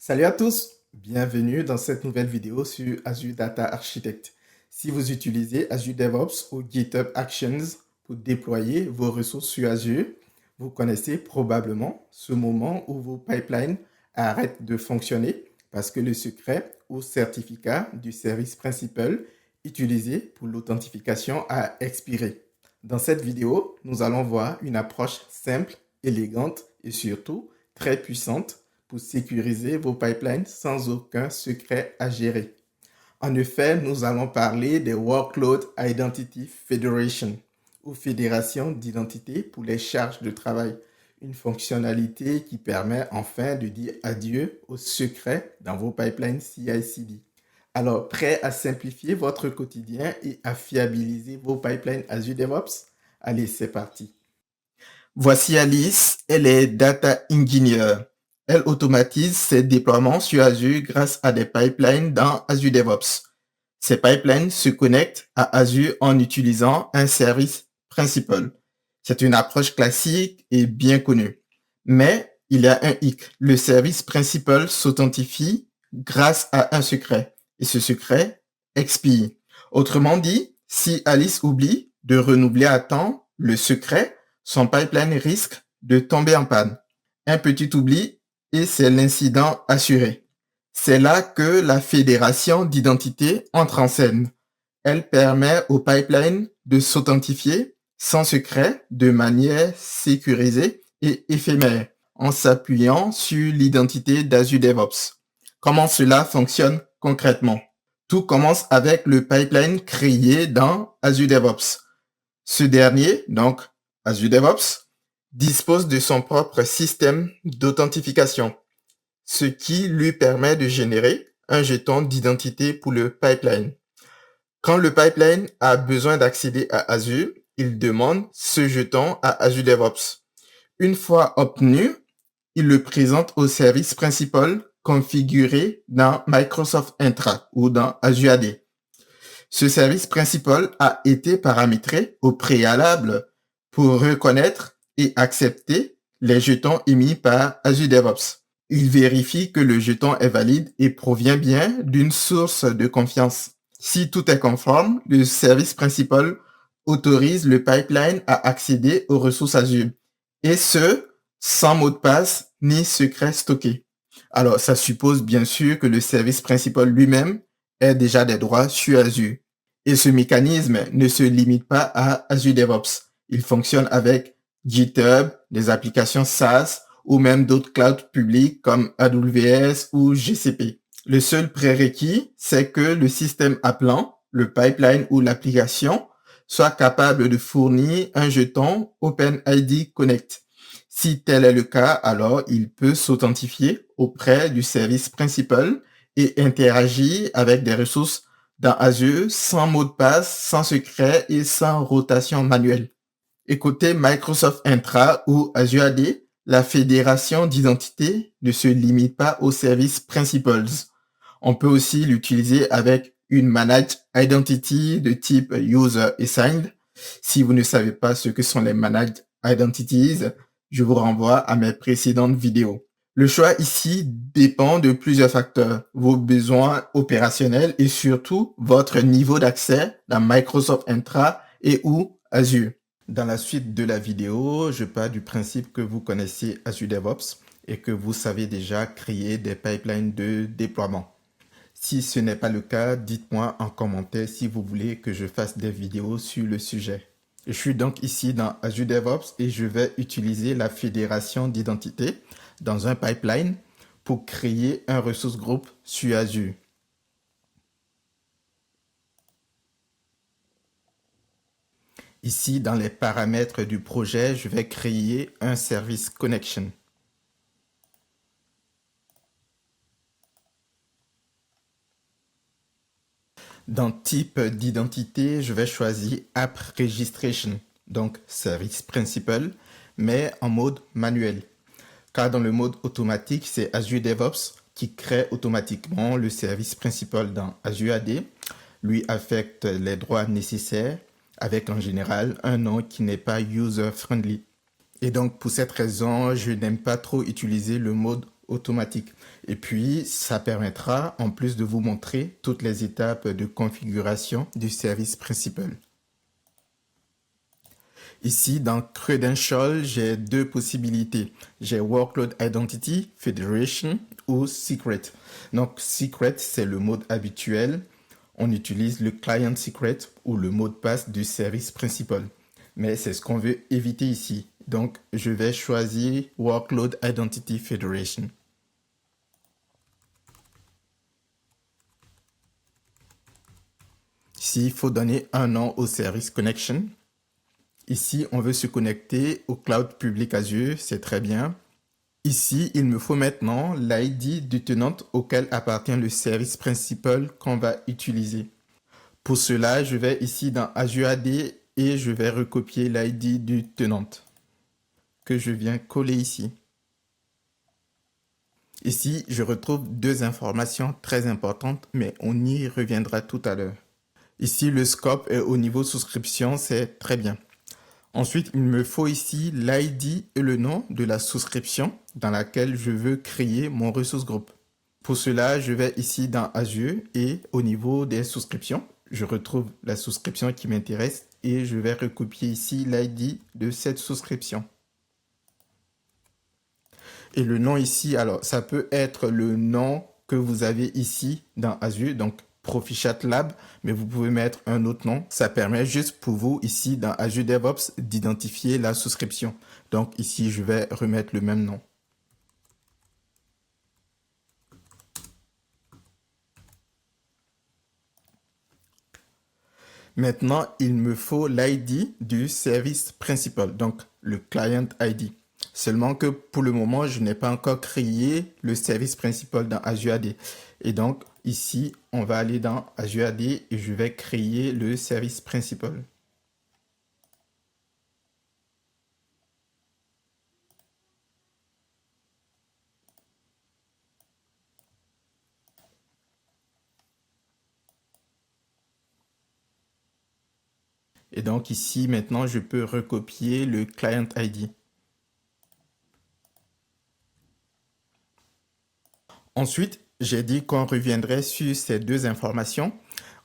Salut à tous, bienvenue dans cette nouvelle vidéo sur Azure Data Architect. Si vous utilisez Azure DevOps ou GitHub Actions pour déployer vos ressources sur Azure, vous connaissez probablement ce moment où vos pipelines arrêtent de fonctionner parce que le secret ou certificat du service principal utilisé pour l'authentification a expiré. Dans cette vidéo, nous allons voir une approche simple, élégante et surtout très puissante pour sécuriser vos pipelines sans aucun secret à gérer. En effet, nous allons parler des Workload Identity Federation ou fédération d'identité pour les charges de travail, une fonctionnalité qui permet enfin de dire adieu aux secrets dans vos pipelines CI/CD. Alors, prêt à simplifier votre quotidien et à fiabiliser vos pipelines Azure DevOps? Allez, c'est parti. Voici Alice, elle est Data Engineer. Elle automatise ses déploiements sur Azure grâce à des pipelines dans Azure DevOps. Ces pipelines se connectent à Azure en utilisant un service principal. C'est une approche classique et bien connue. Mais il y a un hic. Le service principal s'authentifie grâce à un secret. Et ce secret expire. Autrement dit, si Alice oublie de renouveler à temps le secret, son pipeline risque de tomber en panne. Un petit oubli et c'est l'incident assuré. C'est là que la fédération d'identité entre en scène. Elle permet au pipeline de s'authentifier sans secret de manière sécurisée et éphémère en s'appuyant sur l'identité d'Azure DevOps. Comment cela fonctionne concrètement? Tout commence avec le pipeline créé dans Azure DevOps. Ce dernier, donc Azure DevOps, dispose de son propre système d'authentification, ce qui lui permet de générer un jeton d'identité pour le pipeline. Quand le pipeline a besoin d'accéder à Azure, il demande ce jeton à Azure DevOps. Une fois obtenu, il le présente au service principal configuré dans Microsoft Entra ou dans Azure AD. Ce service principal a été paramétré au préalable pour reconnaître et accepter les jetons émis par Azure DevOps. Il vérifie que le jeton est valide et provient bien d'une source de confiance. Si tout est conforme, le service principal autorise le pipeline à accéder aux ressources Azure. Et ce, sans mot de passe ni secret stocké. Alors, ça suppose bien sûr que le service principal lui-même ait déjà des droits sur Azure. Et ce mécanisme ne se limite pas à Azure DevOps. Il fonctionne avec GitHub, des applications SaaS ou même d'autres clouds publics comme AWS ou GCP. Le seul prérequis, c'est que le système appelant, le pipeline ou l'application soit capable de fournir un jeton OpenID Connect. Si tel est le cas, alors il peut s'authentifier auprès du service principal et interagir avec des ressources dans Azure sans mot de passe, sans secret et sans rotation manuelle. Et côté Microsoft Entra ou Azure AD, la fédération d'identité ne se limite pas aux services principals. On peut aussi l'utiliser avec une Managed Identity de type User Assigned. Si vous ne savez pas ce que sont les Managed Identities, je vous renvoie à mes précédentes vidéos. Le choix ici dépend de plusieurs facteurs, vos besoins opérationnels et surtout votre niveau d'accès dans Microsoft Entra et ou Azure. Dans la suite de la vidéo, je pars du principe que vous connaissez Azure DevOps et que vous savez déjà créer des pipelines de déploiement. Si ce n'est pas le cas, dites-moi en commentaire si vous voulez que je fasse des vidéos sur le sujet. Je suis donc ici dans Azure DevOps et je vais utiliser la fédération d'identité dans un pipeline pour créer un ressource group sur Azure. Ici, dans les paramètres du projet, je vais créer un service connection. Dans type d'identité, je vais choisir App Registration, donc service principal, mais en mode manuel. Car dans le mode automatique, c'est Azure DevOps qui crée automatiquement le service principal dans Azure AD, lui affecte les droits nécessaires, avec en général un nom qui n'est pas user-friendly. Et donc pour cette raison, je n'aime pas trop utiliser le mode automatique. Et puis, ça permettra, en plus de vous montrer toutes les étapes de configuration du service principal. Ici, dans Credential, j'ai deux possibilités. J'ai Workload Identity, Federation ou Secret. Donc, Secret, c'est le mode habituel. On utilise le Client Secret ou le mot de passe du service principal. Mais c'est ce qu'on veut éviter ici. Donc, je vais choisir Workload Identity Federation. Ici, il faut donner un nom au service connection. Ici, on veut se connecter au cloud public Azure, c'est très bien. Ici, il me faut maintenant l'ID du tenant auquel appartient le service principal qu'on va utiliser. Pour cela, je vais ici dans Azure AD et je vais recopier l'ID du tenant que je viens coller ici. Ici, je retrouve deux informations très importantes, mais on y reviendra tout à l'heure. Ici, le scope est au niveau souscription, c'est très bien. Ensuite, il me faut ici l'ID et le nom de la souscription dans laquelle je veux créer mon ressource groupe. Pour cela, je vais ici dans Azure et au niveau des souscriptions, je retrouve la souscription qui m'intéresse et je vais recopier ici l'ID de cette souscription. Et le nom ici, alors ça peut être le nom que vous avez ici dans Azure, donc Profichat Lab, mais vous pouvez mettre un autre nom. Ça permet juste pour vous ici dans Azure DevOps d'identifier la souscription. Donc ici, je vais remettre le même nom. Maintenant, il me faut l'ID du service principal, donc le Client ID. Seulement que pour le moment, je n'ai pas encore créé le service principal dans Azure AD. Et donc, ici, on va aller dans Azure AD et je vais créer le service principal. Et donc ici, maintenant, je peux recopier le Client ID. Ensuite, j'ai dit qu'on reviendrait sur ces deux informations.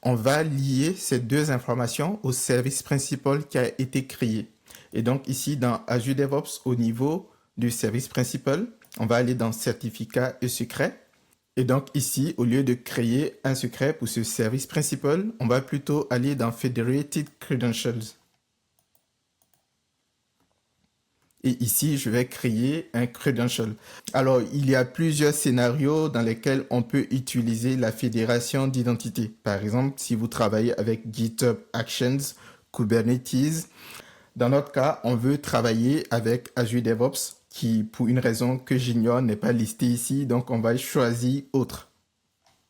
On va lier ces deux informations au service principal qui a été créé. Et donc ici, dans Azure DevOps, au niveau du service principal, on va aller dans Certificat et secret. Et donc ici, au lieu de créer un secret pour ce service principal, on va plutôt aller dans Federated Credentials. Et ici, je vais créer un credential. Alors, il y a plusieurs scénarios dans lesquels on peut utiliser la fédération d'identité. Par exemple, si vous travaillez avec GitHub Actions, Kubernetes. Dans notre cas, on veut travailler avec Azure DevOps, qui, pour une raison que j'ignore, n'est pas listé ici. Donc, on va choisir autre.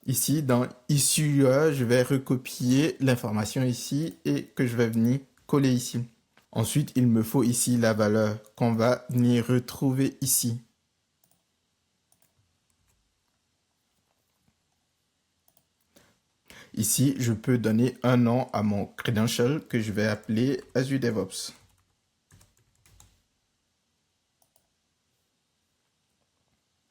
Ici, dans Issue, je vais recopier l'information ici et que je vais venir coller ici. Ensuite, il me faut ici la valeur qu'on va venir retrouver ici. Ici, je peux donner un nom à mon credential que je vais appeler Azure DevOps.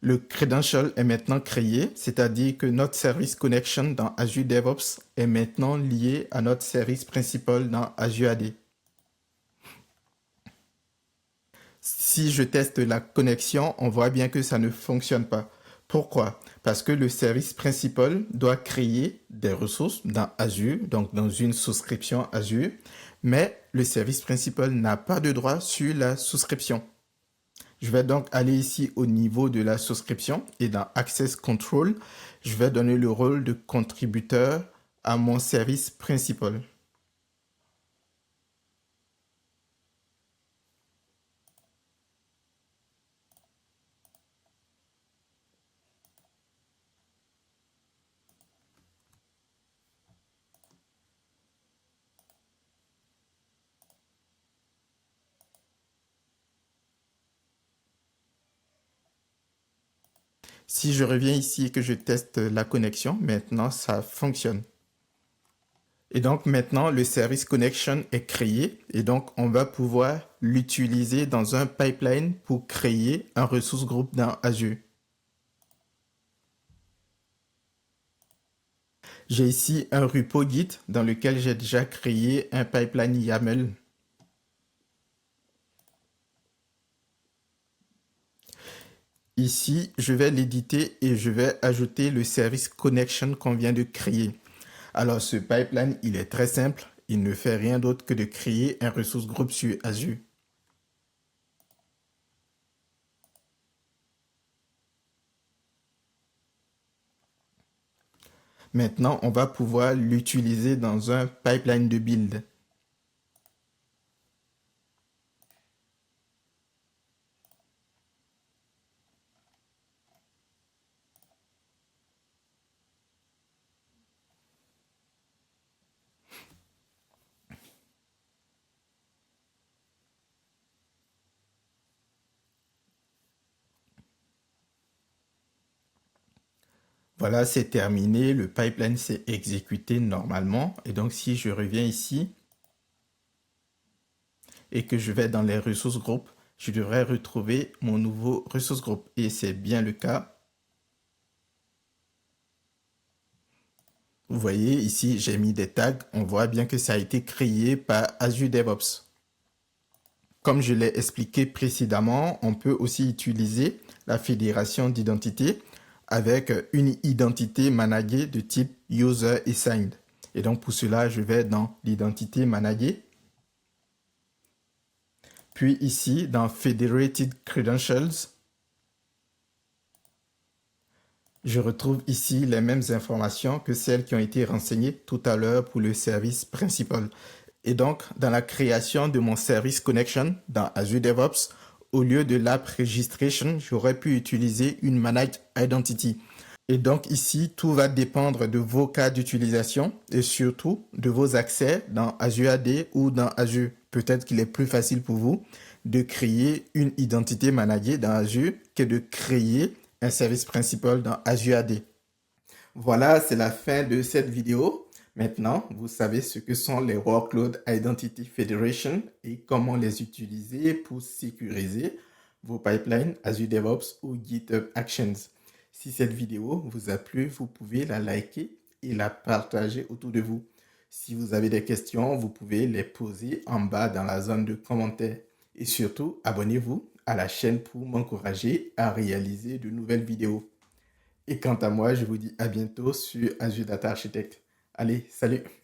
Le credential est maintenant créé, c'est-à-dire que notre service connection dans Azure DevOps est maintenant lié à notre service principal dans Azure AD. Si je teste la connexion, on voit bien que ça ne fonctionne pas. Pourquoi? Parce que le service principal doit créer des ressources dans Azure, donc dans une souscription Azure, mais le service principal n'a pas de droit sur la souscription. Je vais donc aller ici au niveau de la souscription et dans Access Control, je vais donner le rôle de contributeur à mon service principal. Si je reviens ici et que je teste la connexion, maintenant ça fonctionne. Et donc maintenant, le service connection est créé et donc on va pouvoir l'utiliser dans un pipeline pour créer un ressource groupe dans Azure. J'ai ici un repo Git dans lequel j'ai déjà créé un pipeline YAML. Ici, je vais l'éditer et je vais ajouter le service connection qu'on vient de créer. Alors, ce pipeline, il est très simple. Il ne fait rien d'autre que de créer un ressource groupe sur Azure. Maintenant, on va pouvoir l'utiliser dans un pipeline de build. Voilà, c'est terminé. Le pipeline s'est exécuté normalement. Et donc, si je reviens ici et que je vais dans les ressources groupes, je devrais retrouver mon nouveau ressource groupe. Et c'est bien le cas. Vous voyez ici, j'ai mis des tags. On voit bien que ça a été créé par Azure DevOps. Comme je l'ai expliqué précédemment, on peut aussi utiliser la fédération d'identité avec une identité managée de type user assigned. Et donc pour cela, je vais dans l'identité managée. Puis ici, dans Federated Credentials, je retrouve ici les mêmes informations que celles qui ont été renseignées tout à l'heure pour le service principal. Et donc, dans la création de mon service connection dans Azure DevOps, au lieu de l'app registration, j'aurais pu utiliser une managed identity. Et donc ici, tout va dépendre de vos cas d'utilisation et surtout de vos accès dans Azure AD ou dans Azure. Peut-être qu'il est plus facile pour vous de créer une identité managée dans Azure que de créer un service principal dans Azure AD. Voilà, c'est la fin de cette vidéo. Maintenant, vous savez ce que sont les Workload Identity Federation et comment les utiliser pour sécuriser vos pipelines Azure DevOps ou GitHub Actions. Si cette vidéo vous a plu, vous pouvez la liker et la partager autour de vous. Si vous avez des questions, vous pouvez les poser en bas dans la zone de commentaires. Et surtout, abonnez-vous à la chaîne pour m'encourager à réaliser de nouvelles vidéos. Et quant à moi, je vous dis à bientôt sur Azure Data Architect. Allez, salut!